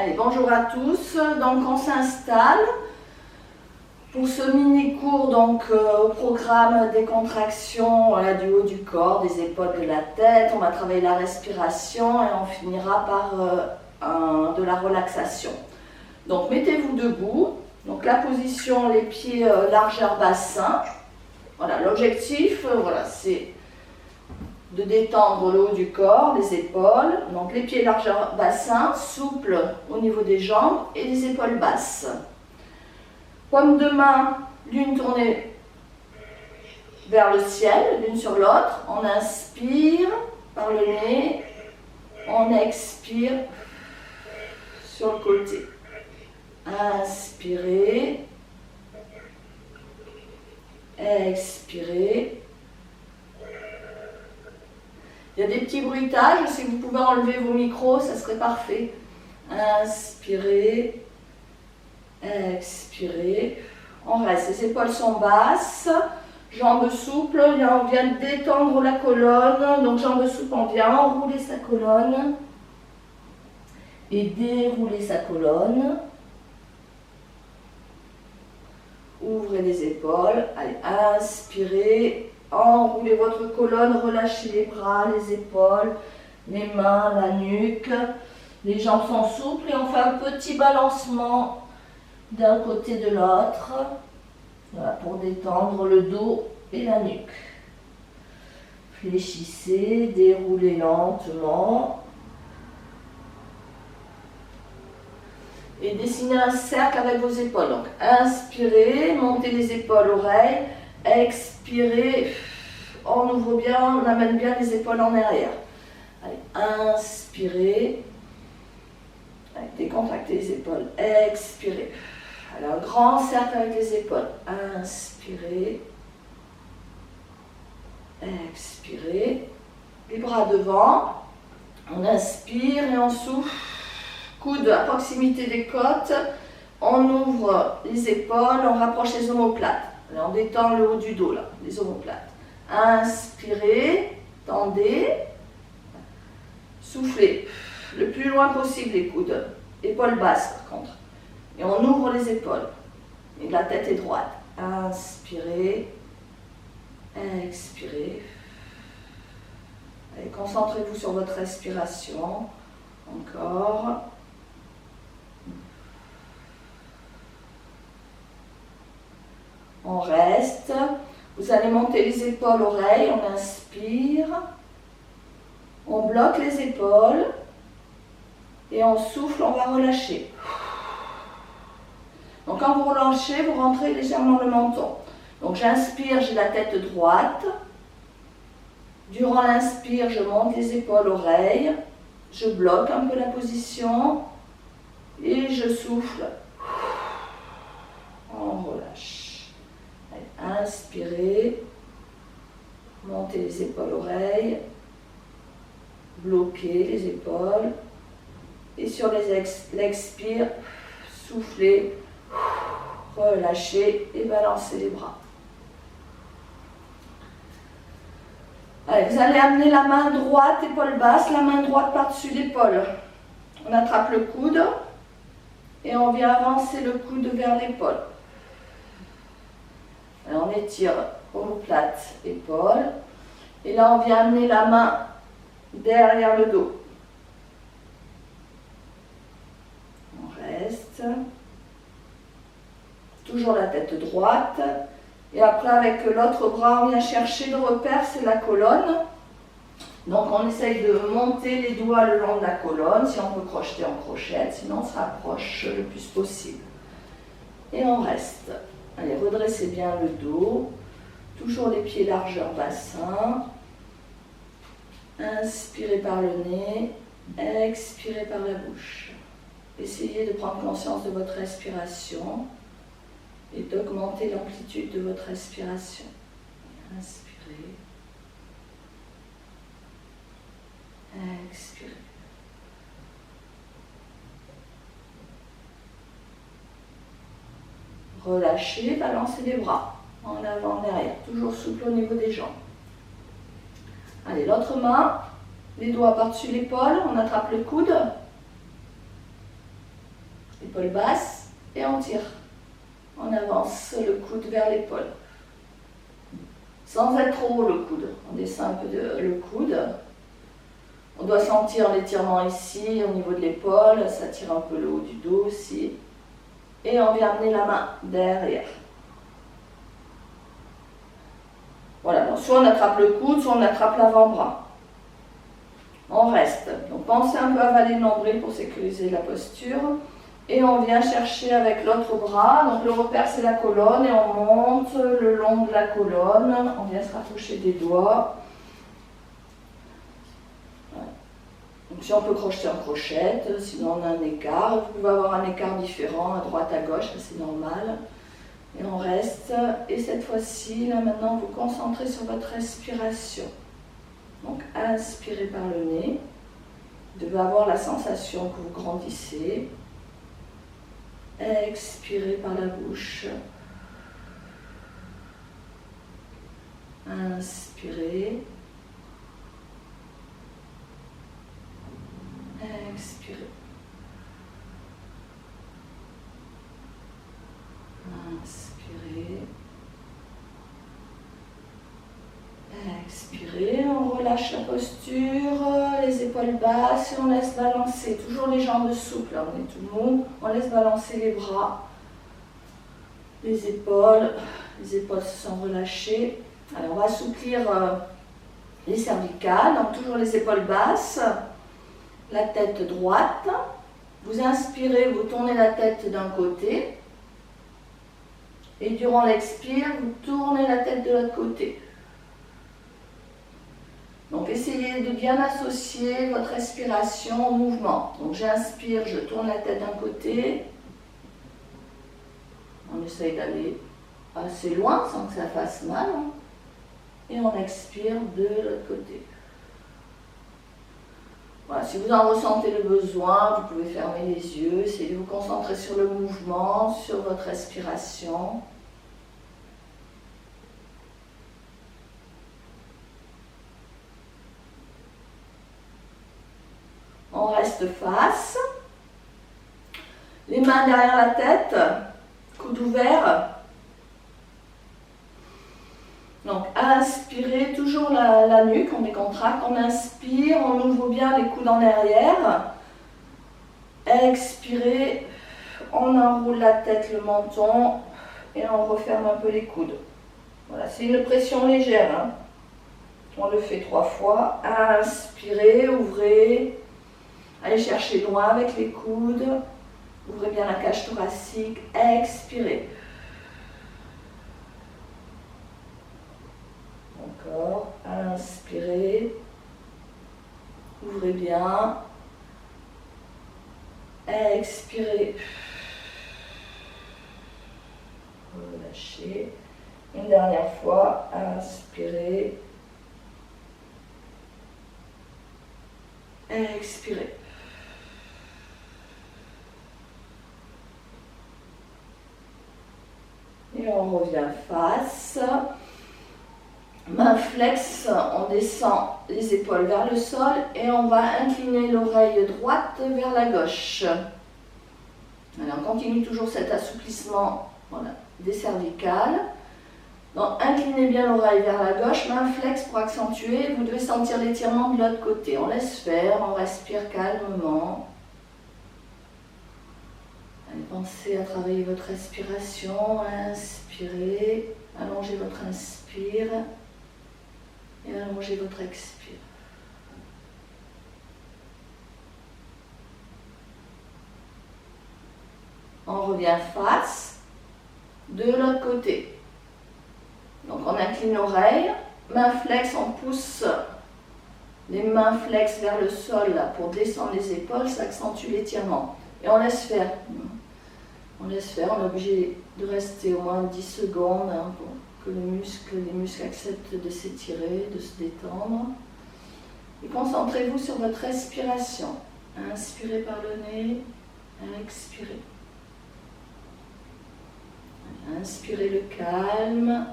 Allez, bonjour à tous. Donc on s'installe pour ce mini cours au programme des contractions du haut du corps, des épaules, de la tête. On va travailler la respiration et on finira par de la relaxation. Donc mettez-vous debout. Donc la position, les pieds largeur bassin. Voilà, l'objectif, c'est de détendre le haut du corps, les épaules. Donc les pieds largeur bassin, souples au niveau des jambes et les épaules basses. Paume de main, l'une tournée vers le ciel, l'une sur l'autre. On inspire par le nez, on expire sur le côté. Inspirez, expirez. Il y a des petits bruitages, si vous pouvez enlever vos micros, ça serait parfait. Inspirez, expirez. On reste, les épaules sont basses, jambes souples, on vient de détendre la colonne, donc jambes souples, on vient enrouler sa colonne et dérouler sa colonne. Ouvrez les épaules, allez, inspirez, enroulez votre colonne, relâchez les bras, les épaules, les mains, la nuque. Les jambes sont souples et on fait un petit balancement d'un côté de l'autre, voilà, pour détendre le dos et la nuque. Fléchissez, déroulez lentement. Et dessinez un cercle avec vos épaules. Donc, inspirez, montez les épaules, oreilles. Expirez, on ouvre bien, on amène bien les épaules en arrière. Allez, inspirez. Allez, décontractez les épaules. Expirez. Alors, un grand cercle avec les épaules. Inspirez. Expirez. Les bras devant. On inspire et on souffle. Coude à proximité des côtes, on ouvre les épaules, on rapproche les omoplates. Alors on détend le haut du dos, là, les omoplates. Inspirez, tendez, soufflez le plus loin possible les coudes, épaules basses par contre. Et on ouvre les épaules, et la tête est droite. Inspirez, expirez. Allez, concentrez-vous sur votre respiration, encore. On reste, vous allez monter les épaules, oreilles, on inspire, on bloque les épaules et on souffle, on va relâcher. Donc quand vous relâchez, vous rentrez légèrement le menton. Donc j'inspire, j'ai la tête droite. Durant l'inspire, je monte les épaules, oreilles, je bloque un peu la position et je souffle. On relâche. Inspirez, montez les épaules, oreilles, bloquez les épaules et sur l'expire, soufflez, relâchez et balancez les bras. Allez, vous allez amener la main droite, épaule basse, la main droite par-dessus l'épaule. On attrape le coude et on vient avancer le coude vers l'épaule. Alors on étire omoplate, épaule. Et là, on vient amener la main derrière le dos. On reste. Toujours la tête droite. Et après, avec l'autre bras, on vient chercher le repère, c'est la colonne. Donc on essaye de monter les doigts le long de la colonne. Si on peut crocheter, on crochette. Sinon, on se rapproche le plus possible. Et on reste. Allez, redressez bien le dos, toujours les pieds largeur bassin. Inspirez par le nez, expirez par la bouche. Essayez de prendre conscience de votre respiration et d'augmenter l'amplitude de votre respiration. Inspirez, expirez. Relâchez, balancez les bras, en avant, en arrière, toujours souple au niveau des jambes. Allez, l'autre main, les doigts par-dessus l'épaule, on attrape le coude. épaule basse, et on tire. On avance le coude vers l'épaule. Sans être trop haut le coude. On descend un peu le coude. On doit sentir l'étirement ici, au niveau de l'épaule. Ça tire un peu le haut du dos aussi. Et on vient amener la main derrière. Voilà, donc soit on attrape le coude, soit on attrape l'avant-bras. On reste. Donc pensez un peu à avaler le nombril pour sécuriser la posture. Et on vient chercher avec l'autre bras. Donc le repère c'est la colonne et on monte le long de la colonne. On vient se rapprocher des doigts. Voilà. Donc si on peut crocheter, on crochette. Sinon on a un écart. Vous pouvez avoir un écart différent à droite, à gauche, c'est normal. Et on reste. Et cette fois-ci, là maintenant, vous concentrez sur votre respiration. Donc inspirez par le nez. Vous devez avoir la sensation que vous grandissez. Expirez par la bouche. Inspirez. Expirez. Inspirez. Expirez, on relâche la posture, les épaules basses et on laisse balancer. Toujours les jambes souples, on est tout mou. On laisse balancer les bras, les épaules se sont relâchées. Alors on va assouplir les cervicales, donc toujours les épaules basses, la tête droite. Vous inspirez, vous tournez la tête d'un côté et durant l'expire, vous tournez la tête de l'autre côté. Donc essayez de bien associer votre respiration au mouvement. Donc j'inspire, je tourne la tête d'un côté. On essaye d'aller assez loin sans que ça fasse mal. Et on expire de l'autre côté. Voilà, si vous en ressentez le besoin, vous pouvez fermer les yeux, essayez de vous concentrer sur le mouvement, sur votre respiration. On reste face, les mains derrière la tête, coude ouvert. Donc inspirez, toujours la nuque, on décontracte, on inspire, on ouvre bien les coudes en arrière. Expirez, on enroule la tête, le menton et on referme un peu les coudes. Voilà, c'est une pression légère. Hein. On le fait 3 fois. Inspirez, ouvrez. Allez chercher loin avec les coudes. Ouvrez bien la cage thoracique. Expirez. Encore. Inspirez. Ouvrez bien. Expirez. Relâchez. Une dernière fois. Inspirez. Expirez. Et on revient face. Main flex, on descend les épaules vers le sol et on va incliner l'oreille droite vers la gauche. Alors on continue toujours cet assouplissement, voilà, des cervicales. Donc inclinez bien l'oreille vers la gauche, main flex pour accentuer. Vous devez sentir l'étirement de l'autre côté. On laisse faire, on respire calmement. Allez, pensez à travailler votre respiration. Inspirez, allongez votre inspire et allongez votre expire. On revient face de l'autre côté. Donc on incline l'oreille, main flex, on pousse les mains flex vers le sol là, pour descendre les épaules, ça accentue l'étirement. Et on laisse faire. On laisse faire, on est obligé de rester au moins 10 secondes hein, pour que les muscles acceptent de s'étirer, de se détendre. Et concentrez-vous sur votre respiration. Inspirez par le nez, expirez. Inspirez le calme.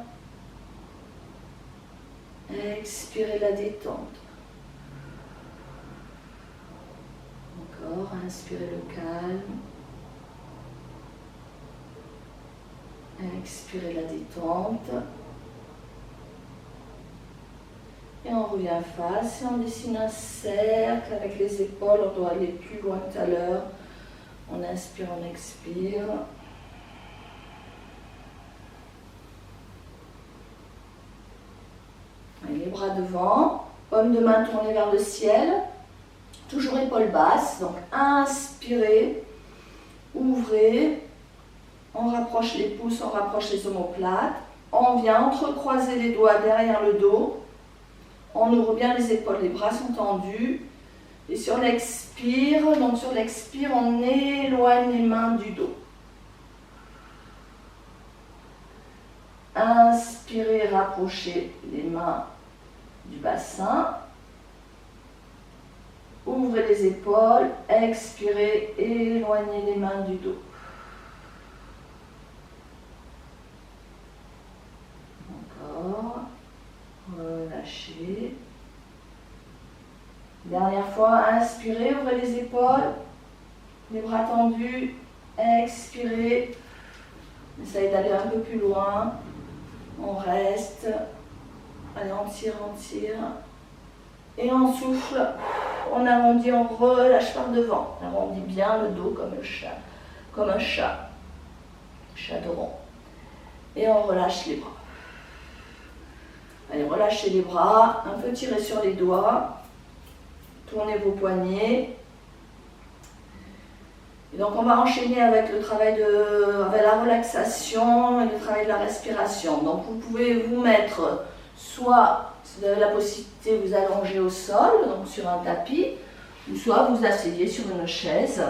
Expirez la détente. Encore, inspirez le calme. Expirez la détente. Et on revient face et on dessine un cercle avec les épaules. On doit aller plus loin que tout à l'heure. On inspire, on expire. Et les bras devant. Paume de main tournée vers le ciel. Toujours épaules basses. Donc inspirez. Ouvrez. On rapproche les pouces, on rapproche les omoplates. On vient entrecroiser les doigts derrière le dos. On ouvre bien les épaules, les bras sont tendus. Et sur l'expire, on éloigne les mains du dos. Inspirez, rapprochez les mains du bassin. Ouvrez les épaules. Expirez, éloignez les mains du dos. Encore. Relâchez. Dernière fois, inspirez, ouvrez les épaules, les bras tendus, expirez, essayez d'aller un peu plus loin, on reste, allez on tire, et on souffle, on arrondit, on relâche par devant, on arrondit bien le dos comme un chat de rond, et on relâche les bras. Allez, relâchez les bras, un peu tirez sur les doigts. Tournez vos poignets. Et donc on va enchaîner avec le travail avec la relaxation et le travail de la respiration. Donc vous pouvez vous mettre, soit si vous avez la possibilité, vous allonger au sol, donc sur un tapis, ou soit vous asseyez sur une chaise.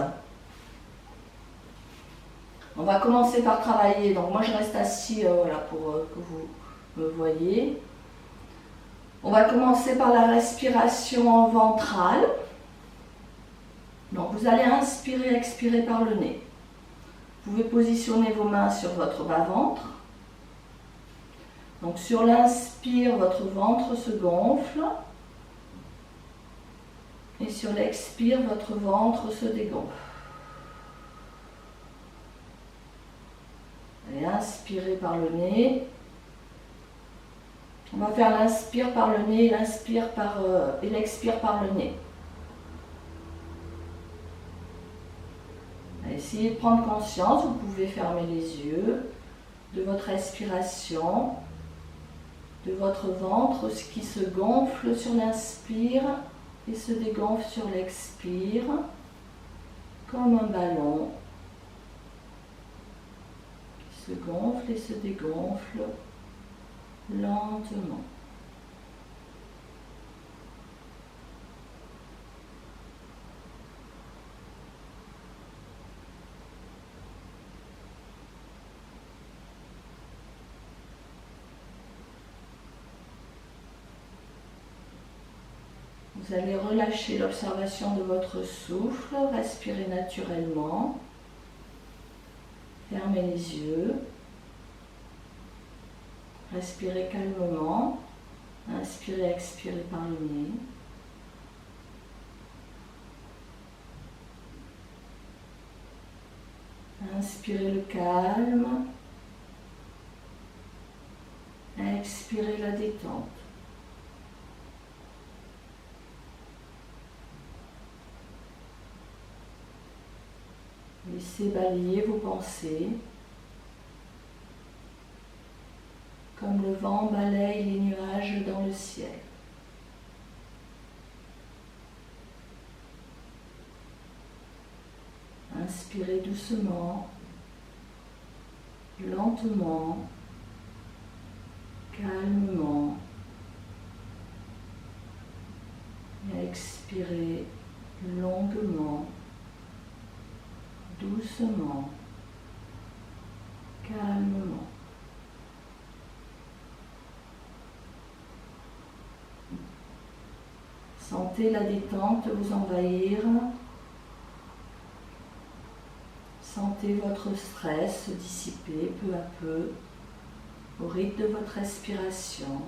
On va commencer par travailler. Donc moi je reste assis voilà, pour que vous me voyez. On va commencer par la respiration ventrale. Donc vous allez inspirer, expirer par le nez. Vous pouvez positionner vos mains sur votre bas-ventre. Donc sur l'inspire, votre ventre se gonfle. Et sur l'expire, votre ventre se dégonfle. Et inspirez par le nez. On va faire l'inspire par le nez, et l'expire par le nez. Essayez de prendre conscience, vous pouvez fermer les yeux, de votre respiration, de votre ventre, ce qui se gonfle sur l'inspire et se dégonfle sur l'expire, comme un ballon qui se gonfle et se dégonfle lentement. Vous allez relâcher l'observation de votre souffle, respirez naturellement, fermez les yeux. Respirez calmement, inspirez, expirez par le nez. Inspirez le calme, expirez la détente. Laissez balayer vos pensées. Comme le vent balaye les nuages dans le ciel. Inspirez doucement, lentement, calmement. Et expirez longuement, doucement, calmement. Sentez la détente vous envahir. Sentez votre stress se dissiper peu à peu au rythme de votre respiration.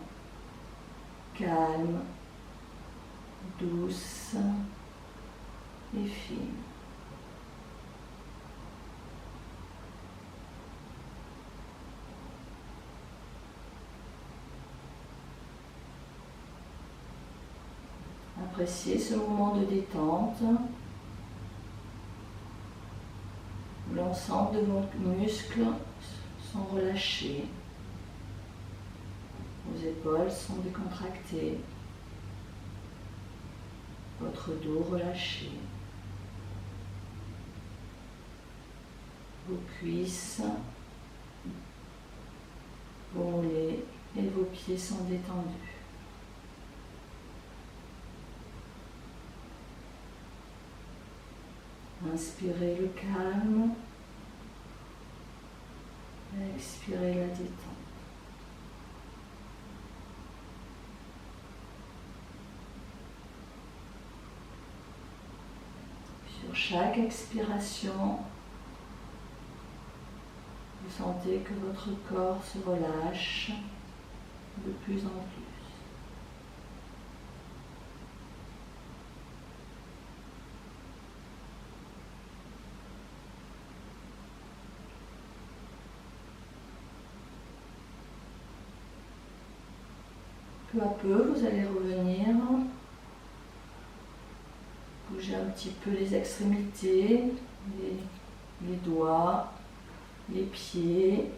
Calme, douce et fine. appréciez ce moment de détente où l'ensemble de vos muscles sont relâchés. Vos épaules sont décontractées, votre dos relâché, vos cuisses, vos mollets et vos pieds sont détendus. Inspirez le calme, expirez la détente. Sur chaque expiration, vous sentez que votre corps se relâche de plus en plus. Peu à peu, vous allez revenir, bouger un petit peu les extrémités, les doigts, les pieds.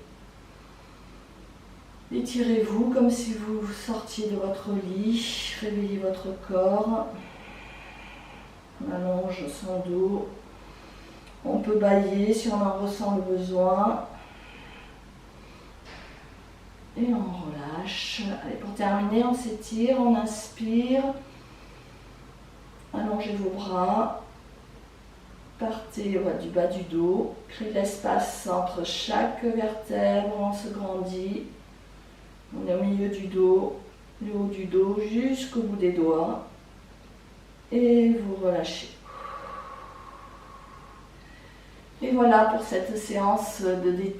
Étirez-vous comme si vous sortiez de votre lit, réveillez votre corps, on allonge son dos, on peut bâiller si on en ressent le besoin. Et on relâche. Allez, pour terminer, on s'étire, on inspire. Allongez vos bras. Partez du bas du dos. Créez de l'espace entre chaque vertèbre. On se grandit. On est au milieu du dos, le haut du dos jusqu'au bout des doigts. Et vous relâchez. Et voilà pour cette séance de détente.